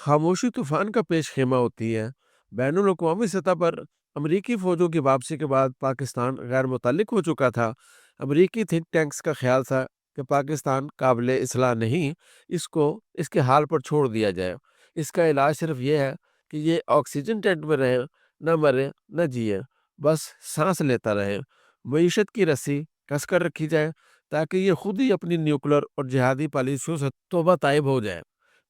खामोशी तूफान का पेश खेमा होती है। बैनुल अक़वामी सतह पर अमरीकी फ़ौजों की वापसी के बाद पाकिस्तान गैर मुतल्लिक हो चुका था। अमरीकी थिंक टैंक्स का ख्याल था कि पाकिस्तान काबिल इस्लाह नहीं, इसको इसके हाल पर छोड़ दिया जाए। इसका इलाज सिर्फ ये है कि ये ऑक्सीजन टेंट में रहे, न मरे न जिए, बस सांस लेता रहे। मईशत की रस्सी कसकर रखी जाए ताकि ये खुद ही अपनी न्यूक्लियर और जिहादी पॉलिसियों से तौबा ताइब हो जाए।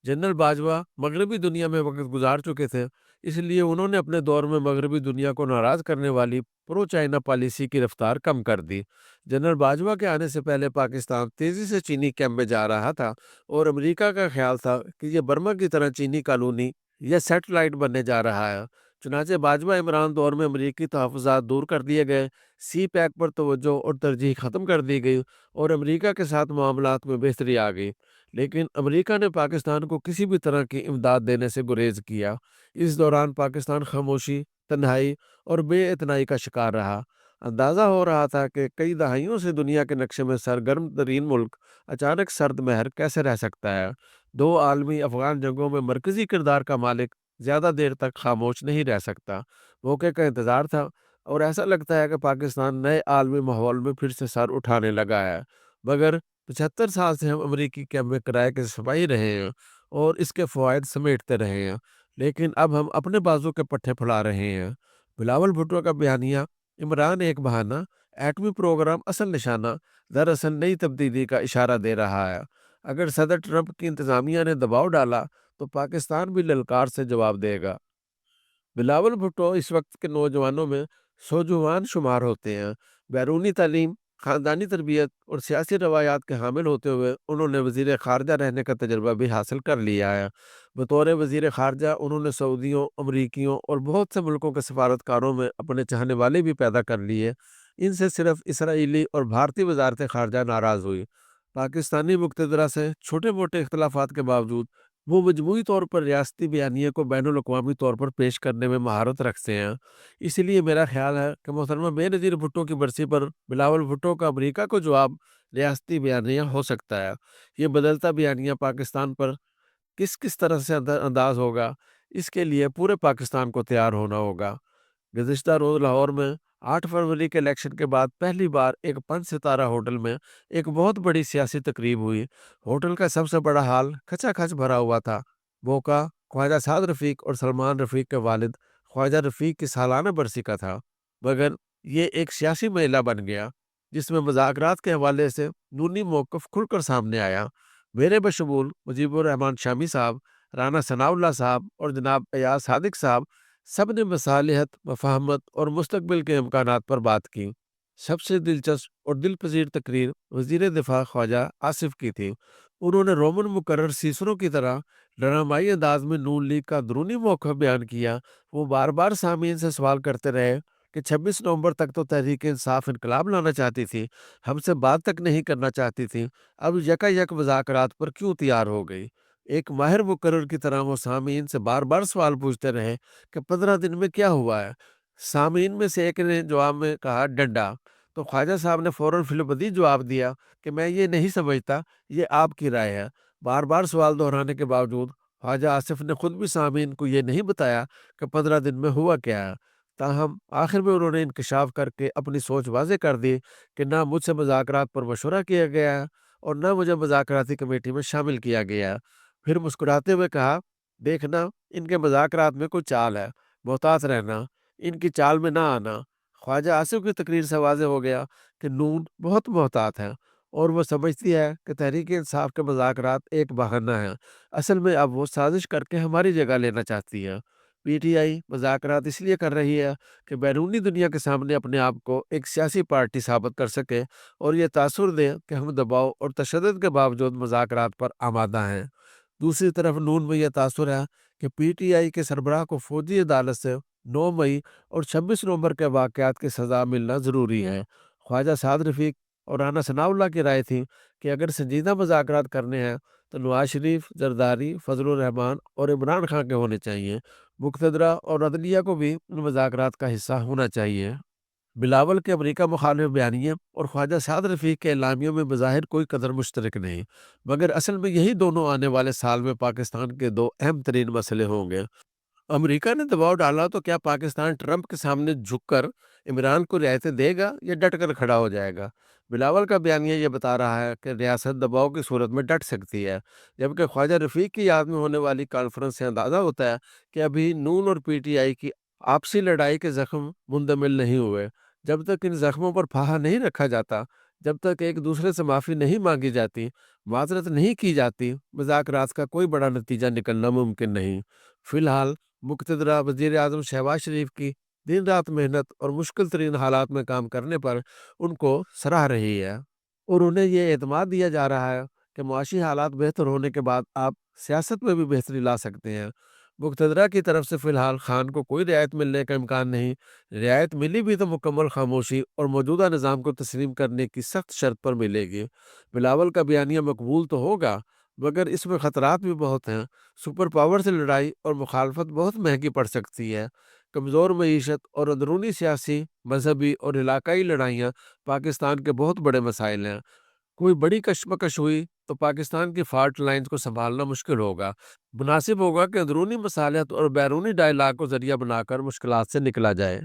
जनरल बाजवा मगरबी दुनिया में वक्त गुजार चुके थे, इसलिए उन्होंने अपने दौर में मगरबी दुनिया को नाराज़ करने वाली प्रो चाइना पॉलिसी की रफ्तार कम कर दी। जनरल बाजवा के आने से पहले पाकिस्तान तेज़ी से चीनी कैंप में जा रहा था और अमेरिका का ख्याल था कि यह बर्मा की तरह चीनी कॉलोनी या सैटेलाइट बनने जा रहा है। चुनाचे बाजवा इमरान दौर में अमरीकी तहफ़्फ़ुज़ात दूर कर दिए गए, सी पैक पर तवज्जो और तरजीह ख़त्म कर दी गई और अमरीका के साथ मामलात में बेहतरी आ गई। लेकिन अमेरिका ने पाकिस्तान को किसी भी तरह की इमदाद देने से गुरेज किया। इस दौरान पाकिस्तान खामोशी, तन्हाई और बेइतनाई का शिकार रहा। अंदाज़ा हो रहा था कि कई दहाइयों से दुनिया के नक्शे में सरगर्म तरीन मुल्क अचानक सर्द महर कैसे रह सकता है। दो आलमी अफगान जंगों में मरकज़ी किरदार का मालिक ज़्यादा देर तक खामोश नहीं रह सकता। मौके का इंतज़ार था और ऐसा लगता है कि पाकिस्तान नए आलमी माहौल में फिर से सर उठाने लगा है। मगर 75 साल से हम अमरीकी कैंप में किराए के सिपाही रहे हैं और इसके फ़वाइद समेटते रहे हैं, लेकिन अब हम अपने बाजू के पट्टे फुला रहे हैं। बिलावल भुट्टो का बयानिया इमरान एक बहाना, एटमी प्रोग्राम असल निशाना, दरअसल नई तब्दीली का इशारा दे रहा है। अगर सदर ट्रंप की इंतज़ामिया ने दबाव डाला तो पाकिस्तान भी ललकार से जवाब देगा। बिलावल भुट्टो इस वक्त के नौजवानों में सौजवान शुमार होते हैं। बैरूनी तालीम, ख़ानदानी तरबियत और सियासी रवायात के हामिल होते हुए उन्होंने वज़ीर ख़ारजा रहने का तजर्बा भी हासिल कर लिया है। बतौर वज़ीर ख़ारजा उन्होंने सऊदियों, अमरीकियों और बहुत से मुल्कों के सफारतकारों में अपने चाहने वाले भी पैदा कर लिए। इनसे सिर्फ इसराइली और भारतीय वजारत ख़ारजा नाराज़ हुई। पाकिस्तानी मुक़तदरा से छोटे मोटे इख्तलाफात के बावजूद वो मजमूई तौर पर रियासती बयानिए को बैनुल अक़वामी तौर पर पेश करने में महारत रखते हैं। इसीलिए मेरा ख़्याल है कि मोहतरमा बेनज़ीर भुट्टो की बरसी पर बिलावल भुट्टो का अमरीका को जवाब रियासती बयानिया हो सकता है। ये बदलता बयानिया पाकिस्तान पर किस तरह से अंदाज होगा, इसके लिए पूरे पाकिस्तान को तैयार होना होगा। गुज़िश्ता रोज़ लाहौर में 8 फरवरी के इलेक्शन के बाद पहली बार एक 5 सितारा होटल में एक बहुत बड़ी सियासी तकरीब हुई। होटल का सबसे बड़ा हाल खचाखच भरा हुआ था। मौका ख्वाजा साद रफ़ीक और सलमान रफ़ीक के वालिद ख्वाजा रफ़ीक की सालाना बरसी का था। मगर ये एक सियासी मेला बन गया, जिसमें मुज़ाकरात के हवाले से नूनी मौक़िफ़ खुलकर सामने आया। मेरे बशमूल मुजीबुर रहमान शामी साहब, राना सनाउल्लाह साहब और जनाब अयाज सादिक साहब सब ने मसालिहत, मफ़ाहमत और मुस्तक़बिल के इम्कानात पर बात की। सबसे दिलचस्प और दिलपज़ीर तकरीर वज़ीर दिफ़ा ख्वाजा आसिफ़ की थी। उन्होंने रोमन मुकर्रर सीसरों की तरह ड्रामाई अंदाज़ में नून लीग का अंदरूनी मौक़िफ़ बयान किया। वो बार-बार सामीन से सवाल करते रहे कि 26 नवंबर तक तो तहरीक इंसाफ इनकलाब लाना चाहती थी, हमसे बात तक नहीं करना चाहती थी, अब यकायक मुज़ाकरात पर क्यों तैयार हो गई? एक माहिर मुकर्रर की तरह वो सामीन से बार-बार सवाल पूछते रहे कि 15 दिन में क्या हुआ है? सामीन में से एक ने जवाब में कहा डंडा। तो ख्वाजा साहब ने फ़ौरन फ़िलबदी जवाब दिया कि मैं ये नहीं समझता, ये आपकी राय है। बार-बार सवाल दोहराने के बावजूद ख्वाजा आसिफ़ ने खुद भी सामीन को ये नहीं बताया कि 15 दिन में हुआ क्या है। ताहम आखिर में उन्होंने इंकशाफ करके अपनी सोच वाज़ेह कर दी कि ना मुझसे मुज़ाकरात पर मशवरा किया गया है और ना मुझे मुज़ाकराती कमेटी में शामिल किया गया है। फिर मुस्कुराते हुए कहा, देखना इनके मज़ाकरात में कोई चाल है, मोहतात रहना, इनकी चाल में ना आना। ख्वाजा आसिफ की तकरीर से वाज़ेह हो गया कि नून बहुत मोहतात है और वो समझती है कि तहरीक इंसाफ के मज़ाकरात एक बहाना है। असल में अब वो साजिश करके हमारी जगह लेना चाहती है। पीटीआई मज़ाकरात इसलिए कर रही है कि बैरूनी दुनिया के सामने अपने आप को एक सियासी पार्टी साबित कर सके और ये तासुर दे कि हम दबाव और तशद्दुद के बावजूद मज़ाकरात पर आमादा हैं। दूसरी तरफ नून में यह तासुर है कि पीटीआई के सरबराह को फौजी अदालत से 9 मई और 26 नवंबर के वाक़यात की सज़ा मिलना ज़रूरी है। ख्वाजा साद रफ़ीक और राना सनाउल्लाह की राय थी कि अगर संजीदा मज़ाकरात करने हैं तो नवाज शरीफ, जरदारी, फजलुर रहमान और इमरान खान के होने चाहिए। मुक़तदरा और अदलिया को भी उन मज़ाकरात का हिस्सा होना चाहिए। بلاول کے امریکہ مخالف بیانیے اور خواجہ سعد رفیق کے اعلامیوں میں بظاہر کوئی قدر مشترک نہیں، مگر اصل میں یہی دونوں آنے والے سال میں پاکستان کے دو اہم ترین مسئلے ہوں گے۔ امریکہ نے دباؤ ڈالا تو کیا پاکستان ٹرمپ کے سامنے جھک کر عمران کو رعایتیں دے گا یا ڈٹ کر کھڑا ہو جائے گا؟ بلاول کا بیانیہ یہ بتا رہا ہے کہ ریاست دباؤ کی صورت میں ڈٹ سکتی ہے، جبکہ خواجہ رفیق کی یاد میں ہونے والی کانفرنس سے اندازہ ہوتا ہے کہ ابھی نون اور پی ٹی آئی کی آپسی لڑائی کے زخم مندمل نہیں ہوئے۔ جب تک ان زخموں پر پھاہا نہیں رکھا جاتا، جب تک ایک دوسرے سے معافی نہیں مانگی جاتی، معذرت نہیں کی جاتی، مذاکرات کا کوئی بڑا نتیجہ نکلنا ممکن نہیں۔ فی الحال مقتدرہ وزیر اعظم شہباز شریف کی دن رات محنت اور مشکل ترین حالات میں کام کرنے پر ان کو سراہ رہی ہے، اور انہیں یہ اعتماد دیا جا رہا ہے کہ معاشی حالات بہتر ہونے کے بعد آپ سیاست میں بھی بہتری لا سکتے ہیں۔ مقتدرہ کی طرف سے فی الحال خان کو کوئی رعایت ملنے کا امکان نہیں، رعایت ملی بھی تو مکمل خاموشی اور موجودہ نظام کو تسلیم کرنے کی سخت شرط پر ملے گی۔ بلاول کا بیانیہ مقبول تو ہوگا، مگر اس میں خطرات بھی بہت ہیں۔ سپر پاور سے لڑائی اور مخالفت بہت مہنگی پڑ سکتی ہے۔ کمزور معیشت اور اندرونی سیاسی، مذہبی اور علاقائی لڑائیاں پاکستان کے بہت بڑے مسائل ہیں۔ کوئی بڑی کشمکش ہوئی تو پاکستان کی فالٹ لائنز کو سنبھالنا مشکل ہوگا۔ مناسب ہوگا کہ اندرونی مصالحت اور بیرونی ڈائیلاگ کو ذریعہ بنا کر مشکلات سے نکلا جائے۔